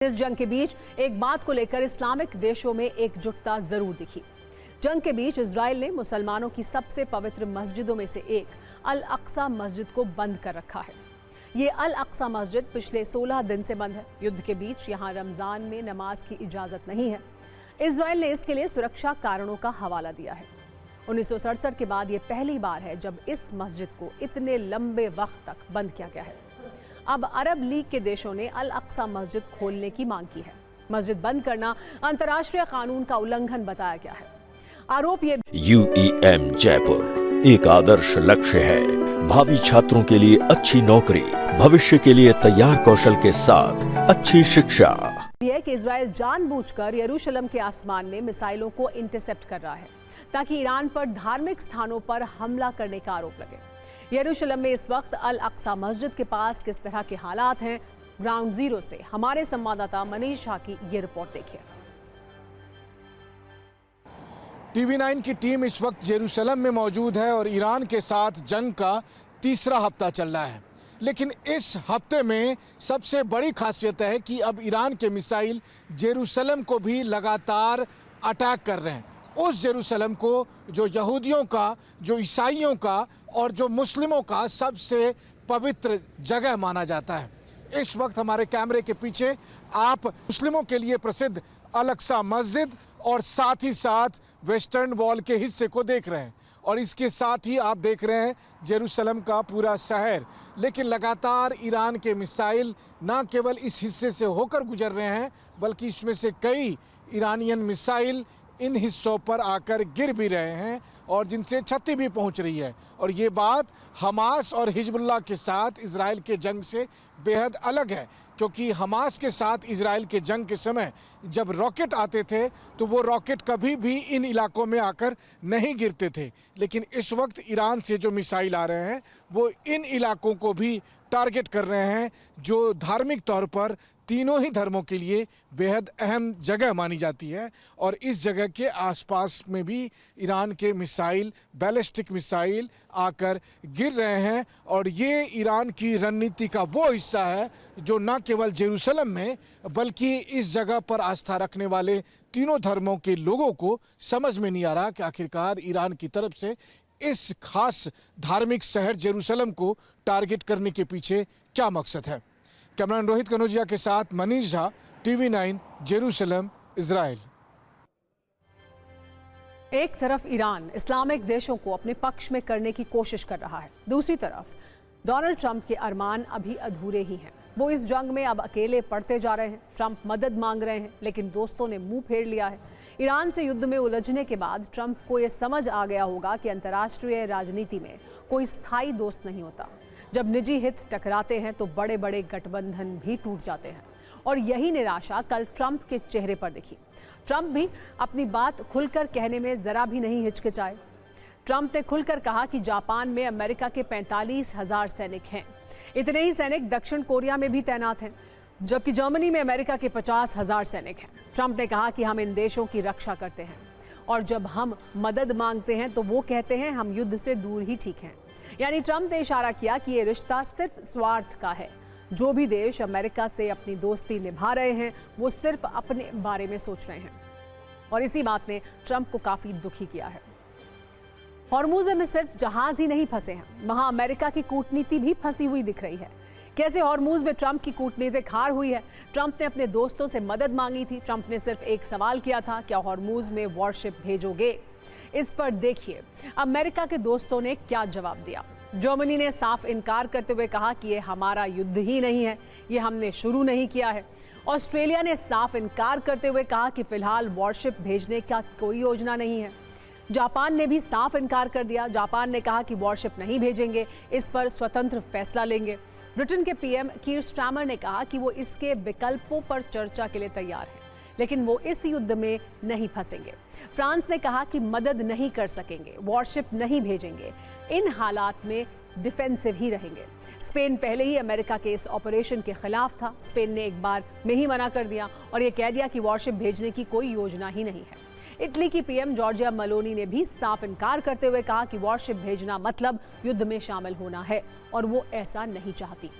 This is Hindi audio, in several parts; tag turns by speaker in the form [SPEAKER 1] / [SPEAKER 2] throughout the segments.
[SPEAKER 1] इस जंग के बीच एक बात को लेकर इस्लामिक देशों में एकजुटता जरूर दिखी। जंग के बीच इजराइल ने मुसलमानों की सबसे पवित्र मस्जिदों में से एक अल अक्सा मस्जिद को बंद कर रखा है। ये अल अक्सा मस्जिद पिछले 16 दिन से बंद है। युद्ध के बीच यहाँ रमजान में नमाज की इजाजत नहीं है। इजराइल ने इसके लिए सुरक्षा कारणों का हवाला दिया है। 1967 के बाद ये पहली बार है जब इस मस्जिद को इतने लंबे वक्त तक बंद किया गया है। अब अरब लीग के देशों ने अल अक्सा मस्जिद खोलने की मांग की है। मस्जिद बंद करना अंतर्राष्ट्रीय कानून का उल्लंघन बताया गया है। आरोप ये
[SPEAKER 2] UEM जयपुर एक आदर्श लक्ष्य है। भावी छात्रों के लिए अच्छी नौकरी, भविष्य के लिए तैयार कौशल के साथ अच्छी शिक्षा
[SPEAKER 1] है कि इजराइल जानबूझकर यरूशलेम के आसमान में मिसाइलों को इंटरसेप्ट कर रहा है ताकि ईरान पर धार्मिक स्थानों पर हमला करने का आरोप लगे। यरूशलेम में इस वक्त अल अक्सा मस्जिद के पास किस तरह के हालात हैं, ग्राउंड जीरो से हमारे संवाददाता मनीष झा की ये रिपोर्ट देखिए।
[SPEAKER 3] TV9 की टीम इस वक्त यरूशलेम में मौजूद है और ईरान के साथ जंग का तीसरा हफ्ता चल रहा है। लेकिन इस हफ्ते में सबसे बड़ी खासियत है कि अब ईरान के मिसाइल यरूशलेम को भी लगातार अटैक कर रहे हैं। उस यरूशलेम को जो यहूदियों का, जो ईसाइयों का और जो मुस्लिमों का सबसे पवित्र जगह माना जाता है। इस वक्त हमारे कैमरे के पीछे आप मुस्लिमों के लिए प्रसिद्ध अल अक्सा मस्जिद और साथ ही साथ वेस्टर्न वॉल के हिस्से को देख रहे हैं और इसके साथ ही आप देख रहे हैं जेरूसलम का पूरा शहर। लेकिन लगातार ईरान के मिसाइल न केवल इस हिस्से से होकर गुजर रहे हैं बल्कि इसमें से कई ईरानियन मिसाइल इन हिस्सों पर आकर गिर भी रहे हैं और जिनसे क्षति भी पहुंच रही है। और ये बात हमास और हिजबुल्लाह के साथ इजराइल के जंग से बेहद अलग है, क्योंकि हमास के साथ इजराइल के जंग के समय जब रॉकेट आते थे तो वो रॉकेट कभी भी इन इलाकों में आकर नहीं गिरते थे। लेकिन इस वक्त ईरान से जो मिसाइल आ रहे हैं वो इन इलाकों को भी टारगेट कर रहे हैं, जो धार्मिक तौर पर तीनों ही धर्मों के लिए बेहद अहम जगह मानी जाती है। और इस जगह के आसपास में भी ईरान के मिसाइल, बैलिस्टिक मिसाइल आकर गिर रहे हैं। और ये ईरान की रणनीति का वो हिस्सा है जो न केवल जेरूसलम में बल्कि इस जगह पर आस्था रखने वाले तीनों धर्मों के लोगों को समझ में नहीं आ रहा कि आखिरकार ईरान की तरफ से इस खास धार्मिक शहर जेरूसलम को टारगेट करने के पीछे क्या मकसद है। कैमरामैन रोहित कनौजिया के साथ Manish Jha, TV9 Jerusalem, Israel.
[SPEAKER 1] एक तरफ ईरान इस्लामिक देशों को अपने पक्ष में करने की कोशिश कर रहा है, दूसरी तरफ डोनाल्ड ट्रंप के अरमान अभी अधूरे ही हैं। वो इस जंग में अब अकेले पड़ते जा रहे हैं। ट्रंप मदद मांग रहे हैं लेकिन दोस्तों ने मुंह फेर लिया है। ईरान से युद्ध में उलझने के बाद ट्रंप को ये समझ आ गया होगा कि अंतर्राष्ट्रीय राजनीति में कोई स्थायी दोस्त नहीं होता। जब निजी हित टकराते हैं तो बड़े बड़े गठबंधन भी टूट जाते हैं और यही निराशा कल ट्रंप के चेहरे पर दिखी। ट्रंप भी अपनी बात खुलकर कहने में जरा भी नहीं हिचकिचाए। ट्रंप ने खुलकर कहा कि जापान में अमेरिका के 45,000 सैनिक हैं। इतने ही सैनिक दक्षिण कोरिया में भी तैनात हैं, जबकि जर्मनी में अमेरिका के 50,000 सैनिक हैं। ट्रंप ने कहा कि हम इन देशों की रक्षा करते हैं और जब हम मदद मांगते हैं तो वो कहते हैं हम युद्ध से दूर ही ठीक हैं। यानी ट्रंप ने इशारा किया कि ये रिश्ता सिर्फ स्वार्थ का है। जो भी देश अमेरिका से अपनी दोस्ती निभा रहे हैं वो सिर्फ अपने बारे में सोच रहे हैं और इसी बात ने ट्रंप को काफी दुखी किया है। हॉर्मुज़ में सिर्फ जहाज ही नहीं फंसे हैं, वहां अमेरिका की कूटनीति भी फंसी हुई दिख रही है। कैसे हॉर्मुज़ में ट्रंप की कूटनीति हार हुई है। ट्रंप ने अपने दोस्तों से मदद मांगी थी। ट्रंप ने सिर्फ एक सवाल किया था, क्या हॉर्मुज़ में वॉरशिप भेजोगे। इस पर देखिए अमेरिका के दोस्तों ने क्या जवाब दिया। जर्मनी ने साफ इनकार करते हुए कहा कि ये हमारा युद्ध ही नहीं है, ये हमने शुरू नहीं किया है। ऑस्ट्रेलिया ने साफ इनकार करते हुए कहा कि फिलहाल वॉरशिप भेजने का कोई योजना नहीं है। जापान ने भी साफ इनकार कर दिया। जापान ने कहा कि वॉरशिप नहीं भेजेंगे, इस पर स्वतंत्र फैसला लेंगे। ब्रिटेन के PM कीर स्टारमर ने कहा कि वो इसके विकल्पों पर चर्चा के लिए तैयार है लेकिन वो इस युद्ध में नहीं फंसेंगे। फ्रांस ने कहा कि मदद नहीं कर सकेंगे, वॉरशिप नहीं भेजेंगे, इन हालात में डिफेंसिव ही रहेंगे। स्पेन पहले ही अमेरिका के इस ऑपरेशन के खिलाफ था। स्पेन ने एक बार में ही मना कर दिया और ये कह दिया कि वॉरशिप भेजने की कोई योजना ही नहीं है। इटली की PM जॉर्जिया मेलोनी ने भी साफ इनकार करते हुए कहा कि वॉरशिप भेजना मतलब युद्ध में शामिल होना है और वो ऐसा नहीं चाहती।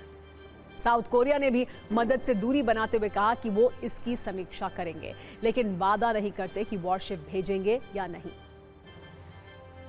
[SPEAKER 1] साउथ कोरिया ने भी मदद से दूरी बनाते हुए कहा कि वो इसकी समीक्षा करेंगे, लेकिन वादा नहीं करते कि वॉरशिप भेजेंगे या नहीं।